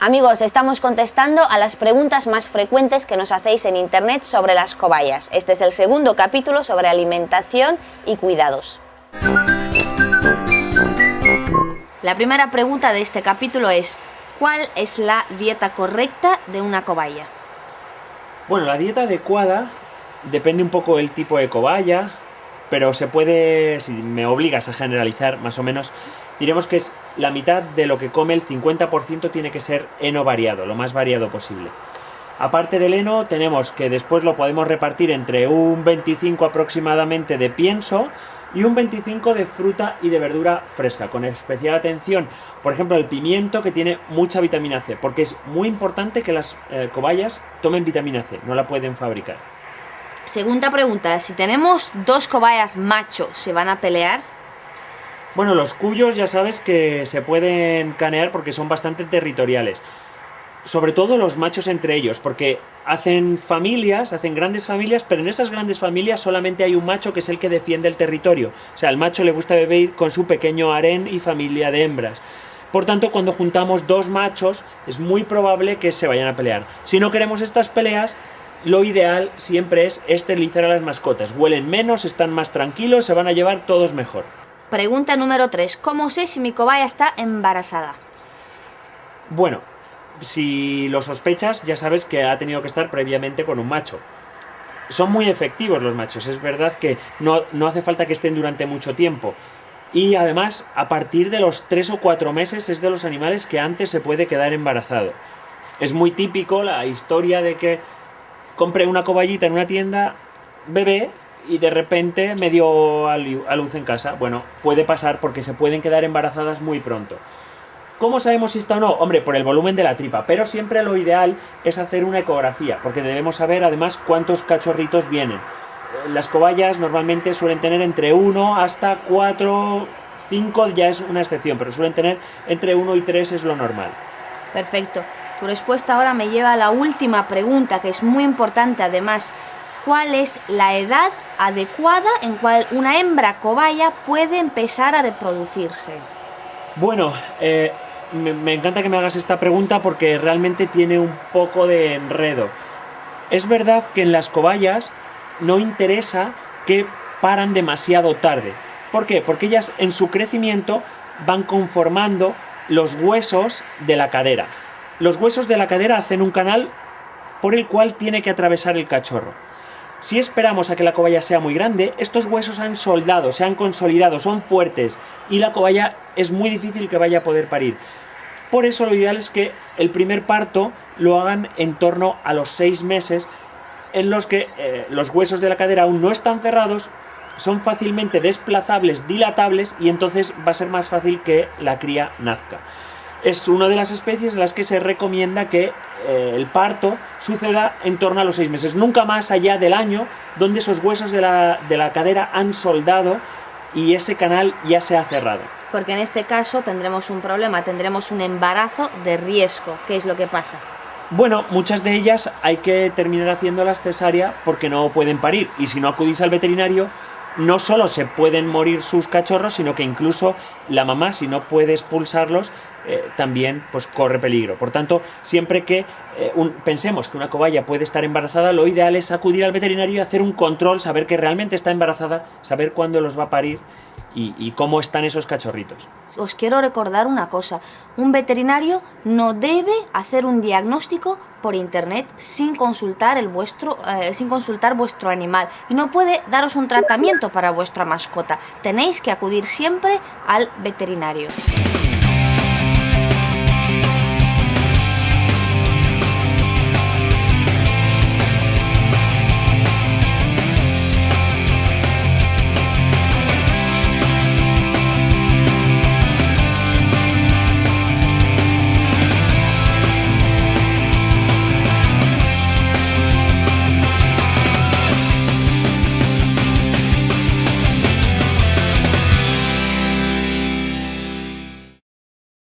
Amigos, estamos contestando a las preguntas más frecuentes que nos hacéis en internet sobre las cobayas. Este es el segundo capítulo sobre alimentación y cuidados. La primera pregunta de este capítulo es: ¿cuál es la dieta correcta de una cobaya? Bueno, la dieta adecuada depende un poco del tipo de cobaya, pero se puede, si me obligas a generalizar más o menos, diremos que es la mitad de lo que come, el 50% tiene que ser heno variado, lo más variado posible. Aparte del heno, tenemos que después lo podemos repartir entre un 25 aproximadamente de pienso y un 25 de fruta y de verdura fresca, con especial atención, por ejemplo, el pimiento, que tiene mucha vitamina C, porque es muy importante que las cobayas tomen vitamina C, no la pueden fabricar. Segunda pregunta: si tenemos dos cobayas machos, ¿se van a pelear? Bueno, los cuyos ya sabes que se pueden canear porque son bastante territoriales. Sobre todo los machos entre ellos, porque hacen familias, hacen grandes familias, pero en esas grandes familias solamente hay un macho que es el que defiende el territorio. O sea, al macho le gusta vivir con su pequeño harén y familia de hembras. Por tanto, cuando juntamos dos machos, es muy probable que se vayan a pelear. Si no queremos estas peleas, lo ideal siempre es esterilizar a las mascotas. Huelen menos, están más tranquilos, se van a llevar todos mejor. Pregunta número 3. ¿Cómo sé si mi cobaya está embarazada? Bueno, si lo sospechas, ya sabes que ha tenido que estar previamente con un macho. Son muy efectivos los machos, es verdad que no hace falta que estén durante mucho tiempo. Y además, a partir de los 3 o 4 meses es de los animales que antes se puede quedar embarazado. Es muy típico la historia de que compré una cobayita en una tienda, bebé, y de repente me dio a luz en casa. Bueno, puede pasar porque se pueden quedar embarazadas muy pronto. ¿Cómo sabemos si está o no? Hombre, por el volumen de la tripa, pero siempre lo ideal es hacer una ecografía, porque debemos saber además cuántos cachorritos vienen. Las cobayas normalmente suelen tener entre 1 hasta 4, 5 ya es una excepción, pero suelen tener entre 1 y 3 es lo normal. Perfecto. Tu respuesta ahora me lleva a la última pregunta, que es muy importante además. ¿Cuál es la edad adecuada en cual una hembra cobaya puede empezar a reproducirse? Bueno, me encanta que me hagas esta pregunta porque realmente tiene un poco de enredo. Es verdad que en las cobayas no interesa que paran demasiado tarde. ¿Por qué? Porque ellas en su crecimiento van conformando los huesos de la cadera. Los huesos de la cadera hacen un canal por el cual tiene que atravesar el cachorro. Si esperamos a que la cobaya sea muy grande, estos huesos han soldado, se han consolidado, son fuertes y la cobaya es muy difícil que vaya a poder parir. Por eso lo ideal es que el primer parto lo hagan en torno a los 6 meses, en los que los huesos de la cadera aún no están cerrados, son fácilmente desplazables, dilatables, y entonces va a ser más fácil que la cría nazca. Es una de las especies en las que se recomienda que el parto suceda en torno a los 6 meses, nunca más allá del año, donde esos huesos de la cadera han soldado y ese canal ya se ha cerrado. Porque en este caso tendremos un problema, tendremos un embarazo de riesgo. ¿Qué es lo que pasa? Bueno, muchas de ellas hay que terminar haciéndolas cesárea porque no pueden parir, y si no acudís al veterinario, no solo se pueden morir sus cachorros, sino que incluso la mamá, si no puede expulsarlos, también pues corre peligro. Por tanto, siempre que pensemos que una cobaya puede estar embarazada, lo ideal es acudir al veterinario y hacer un control, saber que realmente está embarazada, saber cuándo los va a parir y cómo están esos cachorritos. Os quiero recordar una cosa: un veterinario no debe hacer un diagnóstico por internet sin consultar vuestro animal, y no puede daros un tratamiento para vuestra mascota. Tenéis que acudir siempre al veterinario.